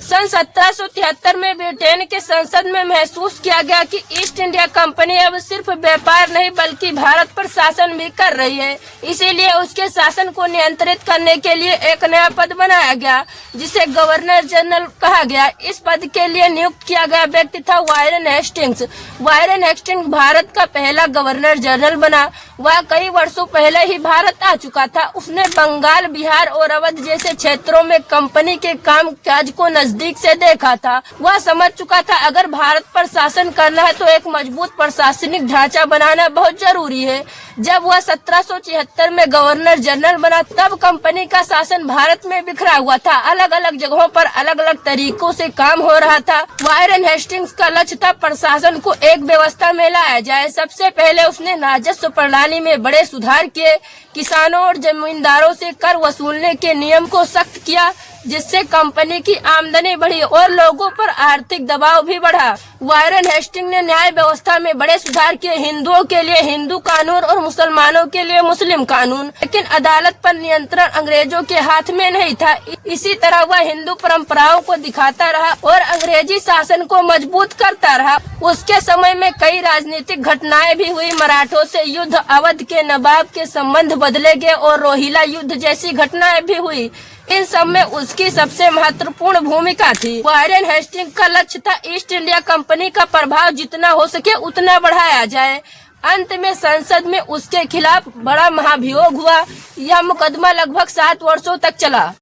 सन 1773 में ब्रिटेन के संसद में महसूस किया गया कि ईस्ट इंडिया कंपनी अब सिर्फ व्यापार नहीं बल्कि भारत पर शासन भी कर रही है। इसीलिए उसके शासन को नियंत्रित करने के लिए एक नया पद बनाया गया जिसे गवर्नर जनरल कहा गया। इस पद के लिए नियुक्त किया गया व्यक्ति था Warren Hastings. Warren Hastings Bharat का पहला गवर्नर जनरल बना। वह कई वर्षों पहले ही भारत आ चुका था। उसने बंगाल, बिहार और अवध जैसे क्षेत्रों में कंपनी के काम काज को नजदीक से देखा था। वह समझ चुका था अगर भारत पर शासन करना है तो एक मजबूत प्रशासनिक ढांचा बनाना बहुत जरूरी है। जब वह 1776 में गवर्नर जनरल बना तब कंपनी का शासन भारत में बिखरा हुआ था। अलग अलग जगहों पर अलग अलग तरीकों से काम हो रहा था। वारेन हेस्टिंग्स का लक्ष्य था प्रशासन को एक व्यवस्था में लाया जाए। सबसे पहले उसने राजस्व प्रणाली में बड़े सुधार किए। किसानों और जमींदारों से कर वसूलने के नियम को सख्त किया जिससे कंपनी की आमदनी बढ़ी और लोगों पर आर्थिक दबाव भी बढ़ा। वारेन हेस्टिंग्स ने न्याय व्यवस्था में बड़े सुधार किए। हिंदुओं के लिए हिंदू कानून और मुसलमानों के लिए मुस्लिम कानून। लेकिन अदालत पर नियंत्रण अंग्रेजों के हाथ में नहीं था। इसी तरह वह हिंदू परंपराओं को दिखाता रहा और अंग्रेजी शासन को मजबूत करता रहा। उसके समय में कई राजनीतिक घटनाएं भी हुई। मराठों से युद्ध, अवध के नवाब के संबंध बदले गए और रोहिला युद्ध जैसी घटनाएं भी हुई। इन सब में उसकी सबसे महत्वपूर्ण भूमिका थी। वारेन हेस्टिंग्स का लक्ष्य था ईस्ट इंडिया कंपनी का प्रभाव जितना हो सके उतना बढ़ाया जाए। अंत में संसद में उसके खिलाफ बड़ा महाभियोग हुआ। यह मुकदमा लगभग 7 वर्षों तक चला।